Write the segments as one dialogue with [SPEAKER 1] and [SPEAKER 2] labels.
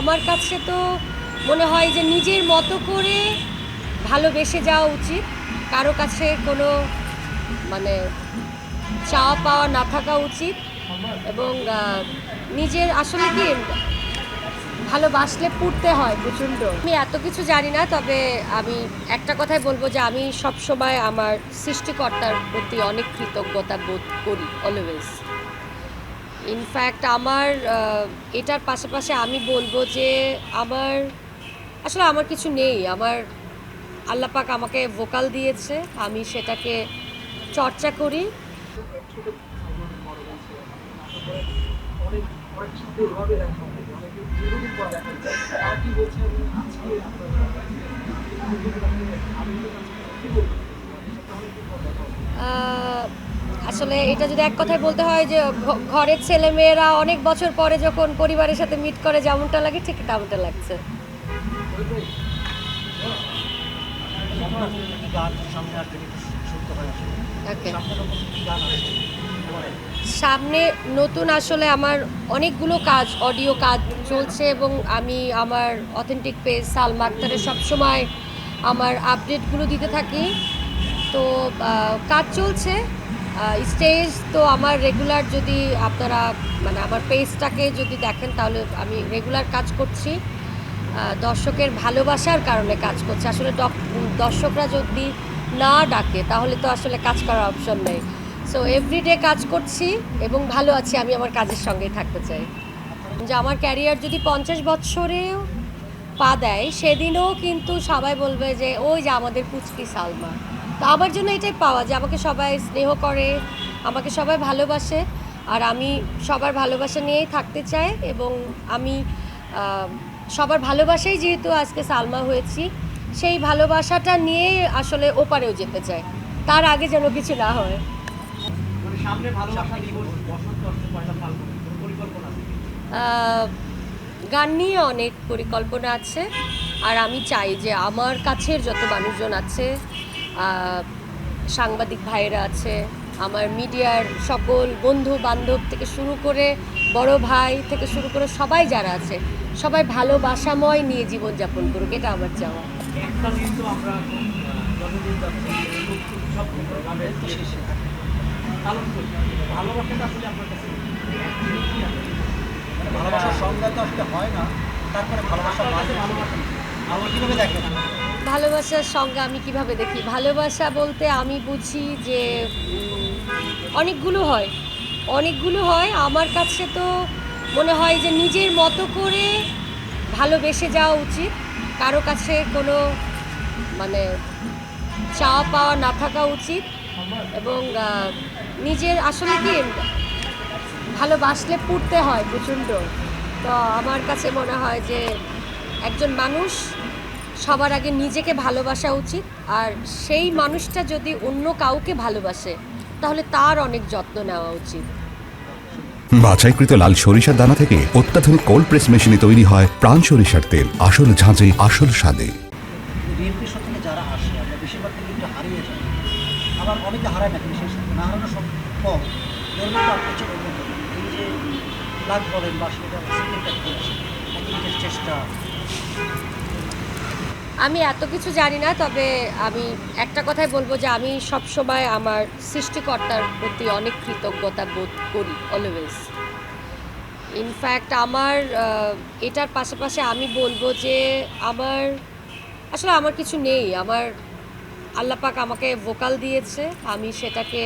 [SPEAKER 1] আমার কাছে তো মনে হয় যে নিজের মতো করে ভালোবেসে যাওয়া উচিত। কারো কাছে কোনো মানে চাওয়া পাওয়া না থাকা উচিত এবং নিজের আসলে কি ভালোবাসলে পুড়তে হয় প্রচণ্ড। আমি এত কিছু জানি না, তবে আমি একটা কথাই বলবো যে আমি সবসময় আমার সৃষ্টিকর্তার প্রতি অনেক কৃতজ্ঞতা বোধ করি অলওয়েজ। ইনফ্যাক্ট আমার এটার পাশাপাশি আমি বলবো যে আমার আসলে আমার কিছু নেই। আমার আল্লাহ পাক আমাকে ভোকাল দিয়েছে, আমি সেটাকে চর্চা করি। আসলে এটা যদি এক কথায় বলতে হয় যে ঘরের ছেলেমেয়েরা অনেক বছর পরে যখন পরিবারের সাথে মিট করে যেমনটা লাগে ঠিক তেমনটা লাগছে। সামনে নতুন আসলে আমার অনেকগুলো কাজ, অডিও কাজ চলছে এবং আমি আমার অথেন্টিক পেজ সালমা আক্তারের সবসময় আমার আপডেটগুলো দিতে থাকি। তো কাজ চলছে, স্টেজ তো আমার রেগুলার, যদি আপনারা মানে আমার পেজটাকে যদি দেখেন তাহলে আমি রেগুলার কাজ করছি। দর্শকের ভালোবাসার কারণে কাজ করছে। আসলে দর্শকরা যদি না ডাকে তাহলে তো আসলে কাজ করার অপশন নেই। সো এভরিডে কাজ করছি এবং ভালো আছি, আমি আমার কাজের সঙ্গেই থাকতে চাই। যে আমার ক্যারিয়ার যদি 50 বছরেও পা দেয় সেদিনও কিন্তু সবাই বলবে যে ওই যে আমাদের পুচকি সালমা। তো আমার জন্য এটাই পাওয়া যে আমাকে সবাই স্নেহ করে, আমাকে সবাই ভালোবাসে, আর আমি সবার ভালোবাসা নিয়েই থাকতে চাই এবং আমি সবার ভালোবাসাই যেহেতু আজকে সালমা হয়েছি, সেই ভালোবাসাটা নিয়ে আসলে ওপারেও যেতে চাই, তার আগে যেন কিছু না হয়। গান নিয়ে অনেক পরিকল্পনা আছে, আর আমি চাই যে আমার কাছের যত মানুষজন আছে, সাংবাদিক ভাইয়েরা আছে, আমার মিডিয়ার সকল বন্ধু বান্ধব থেকে শুরু করে বড় ভাই থেকে শুরু করে সবাই যারা আছে সবাই ভালোবাসাময় নিয়ে জীবনযাপন করুক, এটা আমার চাওয়া। ভালোবাসার সংজ্ঞা আমি কিভাবে দেখি, ভালোবাসা বলতে আমি বুঝি যে অনেকগুলো হয়। আমার কাছে তো মনে হয় যে নিজের মতো করে ভালোবেসে যাওয়া উচিত। কারো কাছে কোনো মানে চাওয়া পাওয়া না থাকা উচিত এবং নিজের আসলে কি ভালোবাসলে পুড়তে হয় প্রচণ্ড। তো আমার কাছে মনে হয় যে একজন মানুষ সবার আগে নিজেকে ভালোবাসা উচিত, আর সেই মানুষটা যদি অন্য কাউকে ভালোবাসে তাহলে তার অনেক যত্ন নেওয়া উচিত।
[SPEAKER 2] বাছাইকৃত লাল সরিষার দানা থেকে অত্যাধুনিক কোল্ড প্রেস মেশিনে তৈরি হয় প্রাণ সরিষার তেল, আসল ঝাঁঝে আসল স্বাদে।
[SPEAKER 3] বিএনপির সাথে যারা আসে আমরা বেশিরভাগ থেকে একটু হারিয়ে যাই, আবার অনেকে হারায় না, কিন্তু সেই সাথে না হারানো সব কম। এর মধ্যে আপনার চেয়ে অন্যতম এই যে লাগ বলেন বা সেটা সেকেন্ডের চেষ্টা।
[SPEAKER 1] আমি এত কিছু জানি না, তবে আমি একটা কথাই বলবো যে আমি সবসময় আমার সৃষ্টিকর্তার প্রতি অনেক কৃতজ্ঞতা বোধ করি অলওয়েজ। ইনফ্যাক্ট আমার এটার পাশাপাশি আমি বলবো যে আসলে আমার কিছু নেই। আমার আল্লাহ পাক আমাকে ভোকাল দিয়েছে, আমি সেটাকে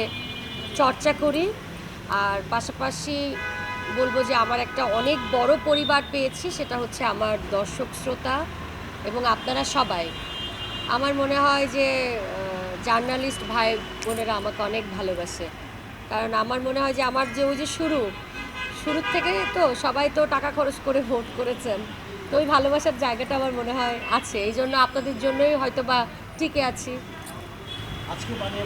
[SPEAKER 1] চর্চা করি। আর পাশাপাশি বলবো যে আমার একটা অনেক বড় পরিবার পেয়েছি, সেটা হচ্ছে আমার দর্শক শ্রোতা এবং আপনারা সবাই। আমার মনে হয় যে জার্নালিস্ট ভাই বোনেরা আমাকে অনেক ভালোবাসে, কারণ আমার মনে হয় যে আমার যে ওই যে শুরুর থেকে তো সবাই তো টাকা খরচ করে ভোট করেছেন, তো ওই ভালোবাসার জায়গাটা আমার মনে হয় আছে, এই জন্য আপনাদের জন্যই হয়তো বা টিকে আছি।
[SPEAKER 3] আজকে বানিয়ে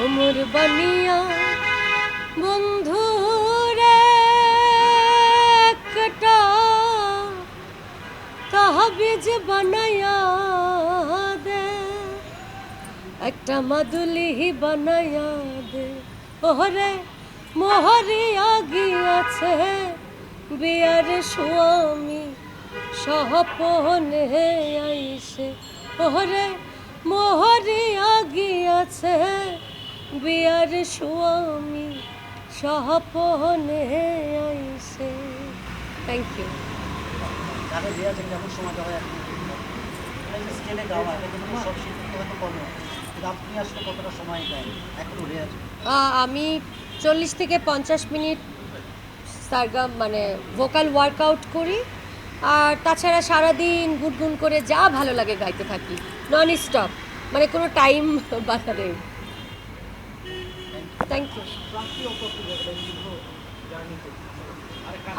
[SPEAKER 1] ওমর বানিয়া বন্ধু রে একটা তাহবিজ বানায়া দে, একটা মাদুলি বানায়া দে। ওহরে মোহরে আগিয়াছে বিয়ার স্বামী সহপনে আইসে, ওহরে মোহরে আগিয়াছে বিয়ার স্বামী সহপনে আইসে। Thank you.
[SPEAKER 3] গানের রেয়াজে কেমন সময় দেওয়া যায়? এই যে স্কেলে গাওয়া, এটা কিন্তু সব শিল্পী হয়তো কমে, কিন্তু আপনি আসলে কতটা সময় দেন এখনো রেয়াজে?
[SPEAKER 1] আমি 40 থেকে 50 মিনিট সারগাম মানে ভোকাল ওয়ার্কআউট করি, আর তাছাড়া সারাদিন গুনগুন করে যা ভালো লাগে গাইতে থাকি, নন স্টপ, মানে কোনো টাইম বাধা নেই। Thank you.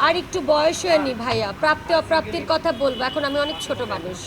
[SPEAKER 1] আর একটু বয়স হয়নি ভাইয়া, প্রাপ্তি অপ্রাপ্তির কথা বলবো, এখন আমি অনেক ছোট মানুষ।